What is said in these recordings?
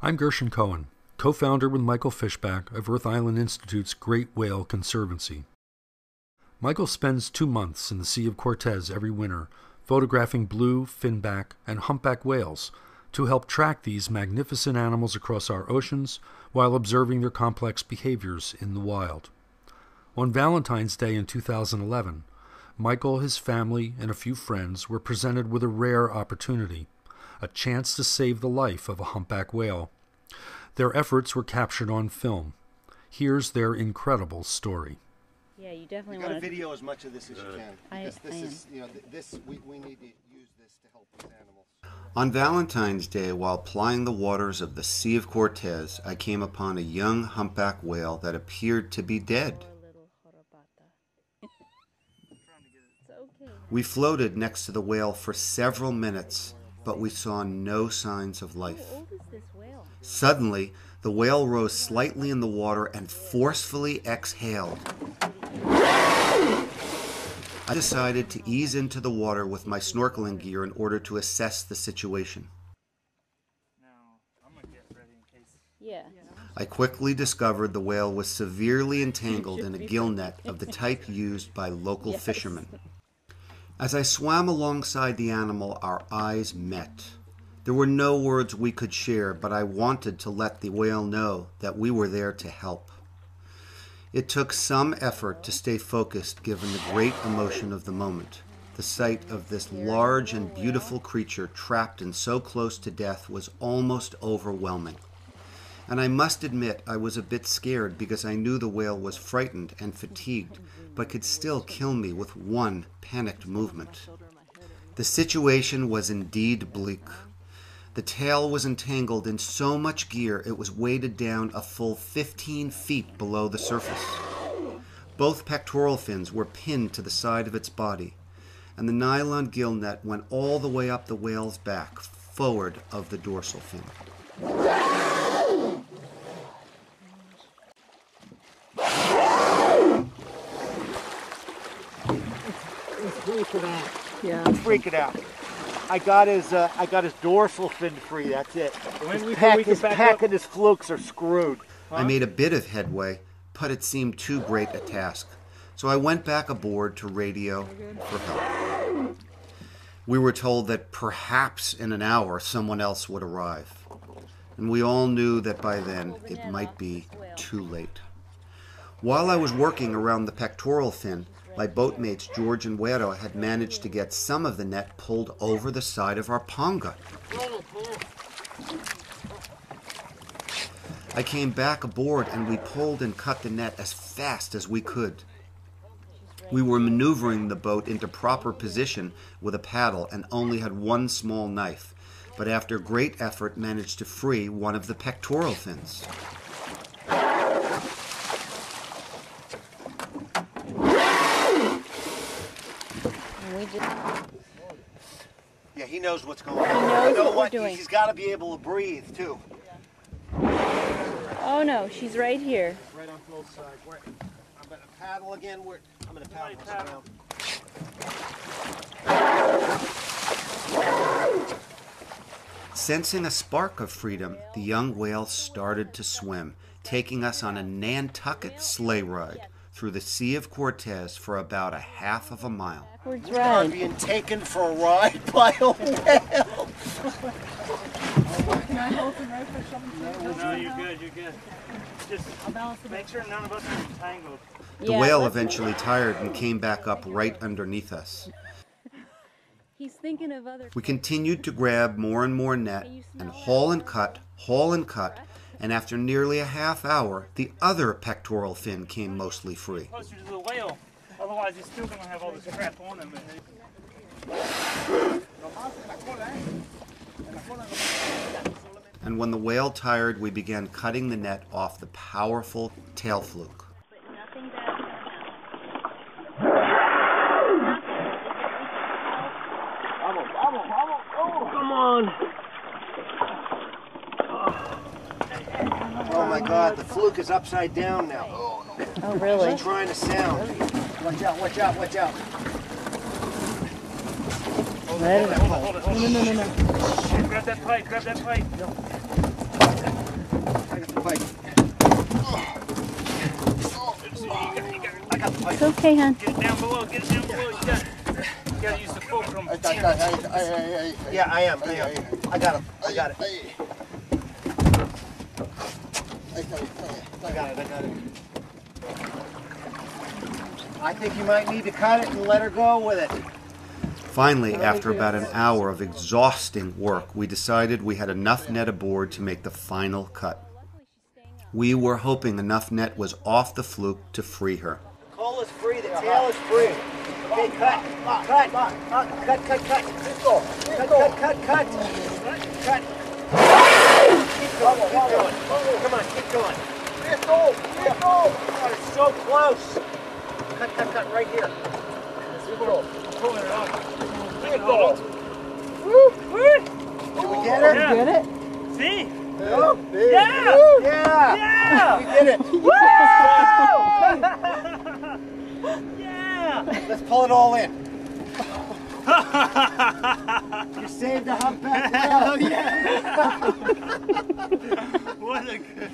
I'm Gershon Cohen, co-founder with Michael Fishback of Earth Island Institute's Great Whale Conservancy. Michael spends 2 months in the Sea of Cortez every winter, photographing blue, finback, and humpback whales to help track these magnificent animals across our oceans while observing their complex behaviors in the wild. On Valentine's Day in 2011, Michael, his family, and a few friends were presented with a rare opportunity, a chance to save the life of a humpback whale. Their efforts were captured on film. Here's their incredible story. Yeah, you definitely want to video as much of this as you can. Because I am. is, we need to use this to help these animals. On Valentine's Day, while plying the waters of the Sea of Cortez, I came upon a young humpback whale that appeared to be dead. We floated next to the whale for several minutes, but we saw no signs of life. How old is this whale? Suddenly, the whale rose slightly in the water and forcefully exhaled. I decided to ease into the water with my snorkeling gear in order to assess the situation. Yeah. I quickly discovered the whale was severely entangled in a gill net of the type used by local fishermen. As I swam alongside the animal, our eyes met. There were no words we could share, but I wanted to let the whale know that we were there to help. It took some effort to stay focused given the great emotion of the moment. The sight of this large and beautiful creature trapped and so close to death was almost overwhelming. And I must admit I was a bit scared because I knew the whale was frightened and fatigued, but could still kill me with one panicked movement. The situation was indeed bleak. The tail was entangled in so much gear it was weighted down a full 15 feet below the surface. Both pectoral fins were pinned to the side of its body, and the nylon gill net went all the way up the whale's back, forward of the dorsal fin. Let's break it out. I got his dorsal fin free. That's it. His pack and his flukes are screwed. I made a bit of headway, but it seemed too great a task, so I went back aboard to radio for help. We were told that perhaps in an hour someone else would arrive, and we all knew that by then it might be too late. While I was working around the pectoral fin, my boatmates George and Wero had managed to get some of the net pulled over the side of our panga. I came back aboard and we pulled and cut the net as fast as we could. We were maneuvering the boat into proper position with a paddle and only had one small knife, but after great effort managed to free one of the pectoral fins. Yeah, he knows what's going on. He knows what we're doing. He's got to be able to breathe too. Oh no, she's right here. Right on both sides. I'm going to paddle again. I'm going to paddle this around. Sensing a spark of freedom, the young whale started to swim, taking us on a Nantucket sleigh ride through the Sea of Cortez for about a half of a mile. Backwards We are ride. being taken for a ride by a whale. Can I hold him right for something? No, you're good, you're good. Just make sure none of us are entangled. The whale eventually tired and came back up right underneath us. He's thinking of other. We continued to grab more and more net and haul and cut, and after nearly a half hour, the other pectoral fin came mostly free. Closer to the whale, otherwise he's still going to have all this crap on him. And when the whale tired, we began cutting the net off the powerful tail fluke. Come on. Oh my God, the fluke is upside down now. Oh really? She's trying to sound. Watch out, watch out, watch out. Let it Hold it. No. Grab that pipe, grab that pipe. It's okay, hon. Get it down below. Get it down below. You gotta use the fulcrum. Yeah, I am. I got him. I got it. I got it. I think you might need to cut it and let her go with it. Finally, after about an hour of exhausting work, we decided we had enough net aboard to make the final cut. We were hoping enough net was off the fluke to free her. The coal is free, the tail is free. Okay, cut. Keep going. Come on, keep going. Oh, it's so close. Cut right here. Pulling it off. Did we get her? Yeah. Get it? See? Yeah. We did it. Yeah. Let's pull it all in. You saved the humpback whale. Yeah. What a good.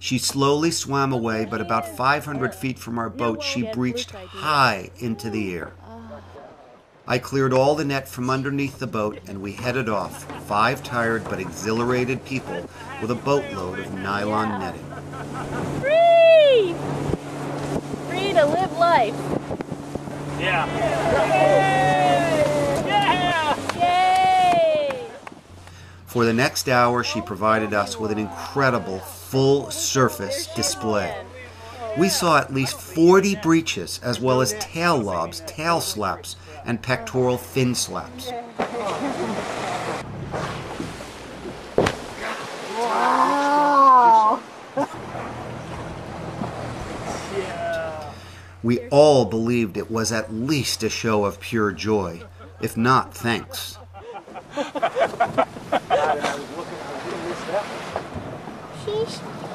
She slowly swam away, but about 500 feet from our boat, she breached high into the air. I cleared all the net from underneath the boat, and we headed off, 5 tired but exhilarated people with a boatload of nylon netting. Free! Free to live life. Yeah. Yay! For the next hour, she provided us with an incredible full-surface display. We saw at least 40 breaches, as well as tail lobs, tail slaps, and pectoral fin slaps. Wow! We all believed it was at least a show of pure joy, if not thanks.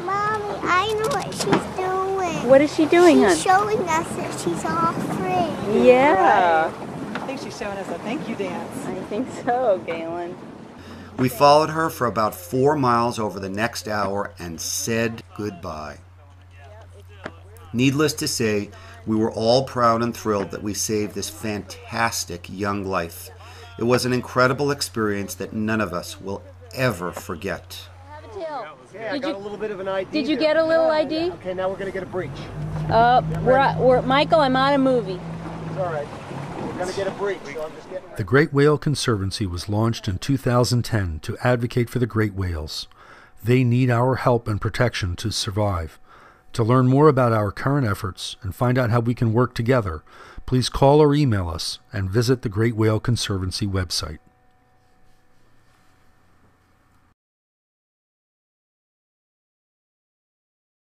Mommy, I know what she's doing. What is she doing, hon? She's showing us that she's all free. Yeah. I think she's showing us a thank you dance. I think so, Galen. We followed her for about 4 miles over the next hour and said goodbye. Needless to say, we were all proud and thrilled that we saved this fantastic young life. It was an incredible experience that none of us will ever forget. Okay, I got a little bit of an ID. Did you here. get a little ID? Okay, now we're going to get a breach. Michael, I'm on a movie. It's all right. We're going to get a breach, so I'm just getting... The Great Whale Conservancy was launched in 2010 to advocate for the great whales. They need our help and protection to survive. To learn more about our current efforts and find out how we can work together, please call or email us and visit the Great Whale Conservancy website.